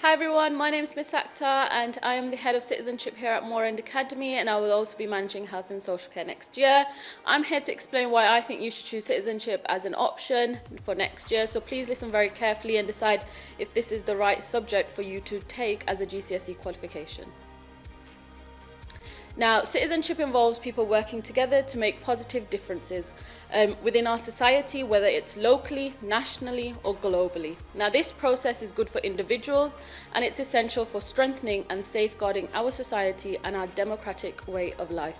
Hi everyone, my name is Miss Akhtar and I am the head of citizenship here at Moorend Academy, and I will also be managing health and social care next year. I'm here to explain why I think you should choose citizenship as an option for next year, so please listen very carefully and decide if this is the right subject for you to take as a GCSE qualification. Now, citizenship involves people working together to make positive differences within our society, whether it's locally, nationally, or globally. Now, this process is good for individuals, and it's essential for strengthening and safeguarding our society and our democratic way of life.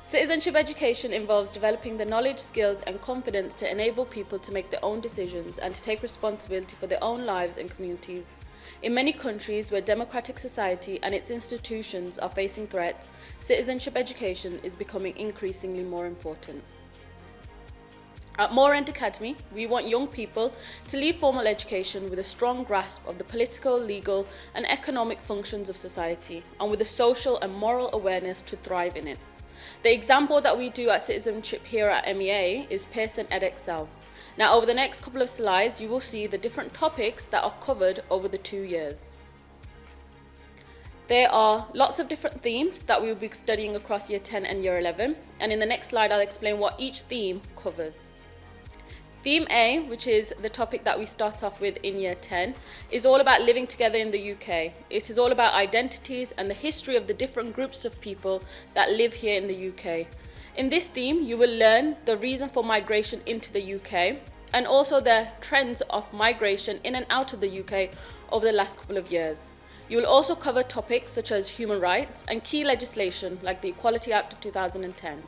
Citizenship education involves developing the knowledge, skills, and confidence to enable people to make their own decisions and to take responsibility for their own lives and communities. In many countries where democratic society and its institutions are facing threats, citizenship education is becoming increasingly more important. At Moorend Academy, we want young people to leave formal education with a strong grasp of the political, legal, and economic functions of society, and with a social and moral awareness to thrive in it. The exam board that we do at Citizenship here at MEA is Pearson EdXL. Now, over the next couple of slides, you will see the different topics that are covered over the 2 years. There are lots of different themes that we will be studying across Year 10 and Year 11, and in the next slide I'll explain what each theme covers. Theme A, which is the topic that we start off with in Year 10, is all about living together in the UK. It is all about identities and the history of the different groups of people that live here in the UK. In this theme, you will learn the reason for migration into the UK and also the trends of migration in and out of the UK over the last couple of years. You will also cover topics such as human rights and key legislation like the Equality Act of 2010.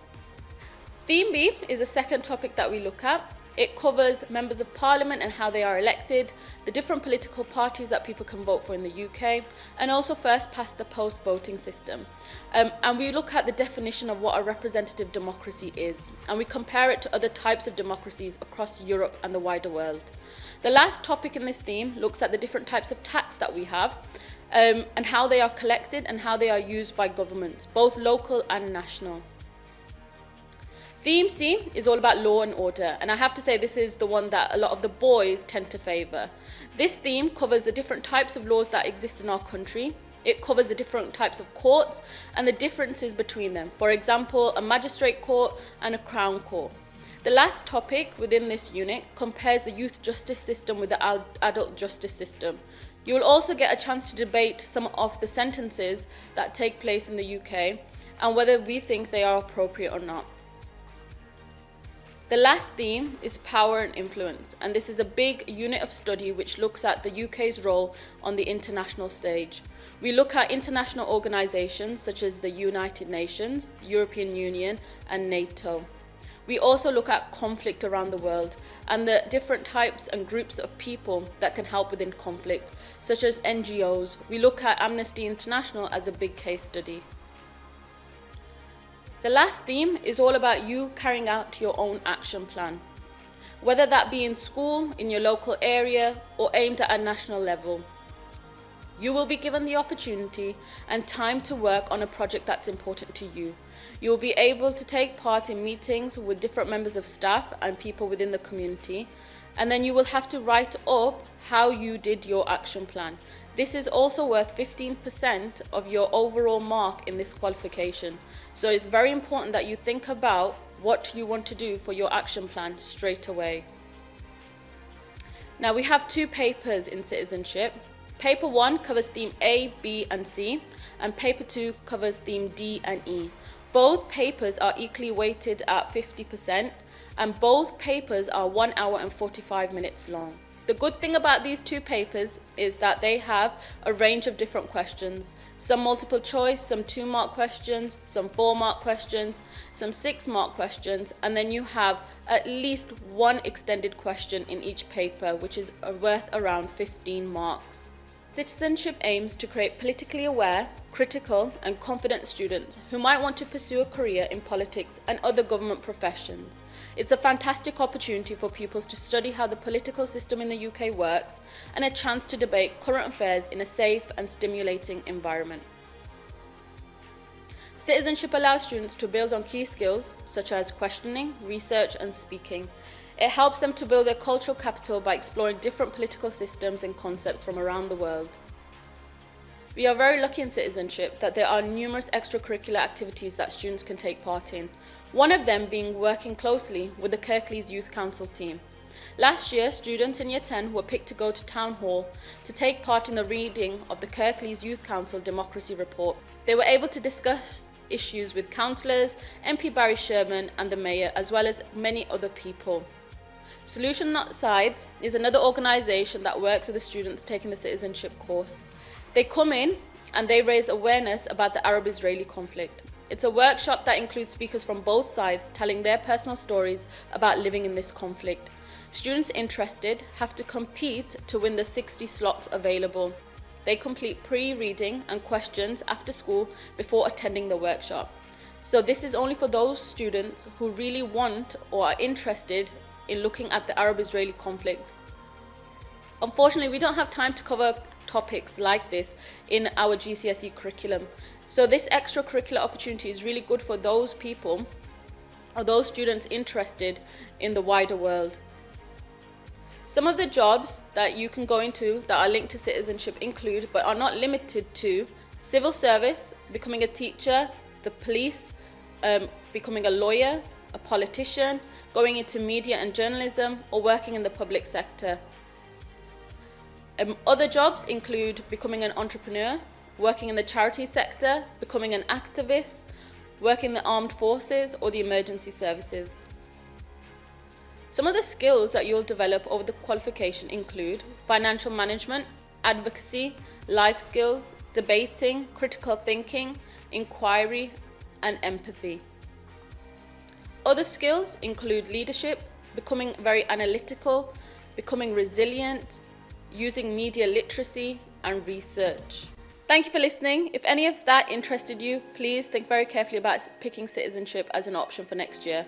Theme B is the second topic that we look at. It covers members of parliament and how they are elected, the different political parties that people can vote for in the UK, and also first past the post voting system. And we look at the definition of what a representative democracy is, and we compare it to other types of democracies across Europe and the wider world. The last topic in this theme looks at the different types of tax that we have, and how they are collected and how they are used by governments, both local and national. Theme C is all about law and order, and I have to say this is the one that a lot of the boys tend to favour. This theme covers the different types of laws that exist in our country. It covers the different types of courts and the differences between them. For example, a magistrate court and a crown court. The last topic within this unit compares the youth justice system with the adult justice system. You will also get a chance to debate some of the sentences that take place in the UK and whether we think they are appropriate or not. The last theme is power and influence, and this is a big unit of study which looks at the UK's role on the international stage. We look at international organisations such as the United Nations, the European Union, and NATO. We also look at conflict around the world and the different types and groups of people that can help within conflict, such as NGOs. We look at Amnesty International as a big case study. The last theme is all about you carrying out your own action plan, whether that be in school, in your local area, or aimed at a national level. You will be given the opportunity and time to work on a project that's important to you. You will be able to take part in meetings with different members of staff and people within the community, and then you will have to write up how you did your action plan. This is also worth 15% of your overall mark in this qualification. So it's very important that you think about what you want to do for your action plan straight away. Now, we have 2 papers in citizenship. Paper 1 covers theme A, B, and C, and paper 2 covers theme D and E. Both papers are equally weighted at 50%, and both papers are 1 hour and 45 minutes long. The good thing about these 2 papers is that they have a range of different questions. Some multiple choice, some 2-mark questions, some 4-mark questions, some 6-mark questions, and then you have at least 1 extended question in each paper, which is worth around 15 marks. Citizenship aims to create politically aware, critical, and confident students who might want to pursue a career in politics and other government professions. It's a fantastic opportunity for pupils to study how the political system in the UK works and a chance to debate current affairs in a safe and stimulating environment. Citizenship allows students to build on key skills such as questioning, research, and speaking. It helps them to build their cultural capital by exploring different political systems and concepts from around the world. We are very lucky in citizenship that there are numerous extracurricular activities that students can take part in, one of them being working closely with the Kirklees Youth Council team. Last year, students in Year 10 were picked to go to Town Hall to take part in the reading of the Kirklees Youth Council Democracy Report. They were able to discuss issues with councillors, MP Barry Sherman and the Mayor, as well as many other people. Solution Not Sides is another organisation that works with the students taking the citizenship course. They come in and they raise awareness about the Arab-Israeli conflict. It's a workshop that includes speakers from both sides telling their personal stories about living in this conflict. Students interested have to compete to win the 60 slots available. They complete pre-reading and questions after school before attending the workshop. So this is only for those students who really want or are interested in looking at the Arab-Israeli conflict. Unfortunately, we don't have time to cover topics like this in our GCSE curriculum. So this extracurricular opportunity is really good for those people or those students interested in the wider world. Some of the jobs that you can go into that are linked to citizenship include, but are not limited to, civil service, becoming a teacher, the police, becoming a lawyer, a politician, going into media and journalism, or working in the public sector. Other jobs include becoming an entrepreneur, working in the charity sector, becoming an activist, working in the armed forces or the emergency services. Some of the skills that you'll develop over the qualification include financial management, advocacy, life skills, debating, critical thinking, inquiry, and empathy. Other skills include leadership, becoming very analytical, becoming resilient, using media literacy, and research. Thank you for listening. If any of that interested you, please think very carefully about picking citizenship as an option for next year.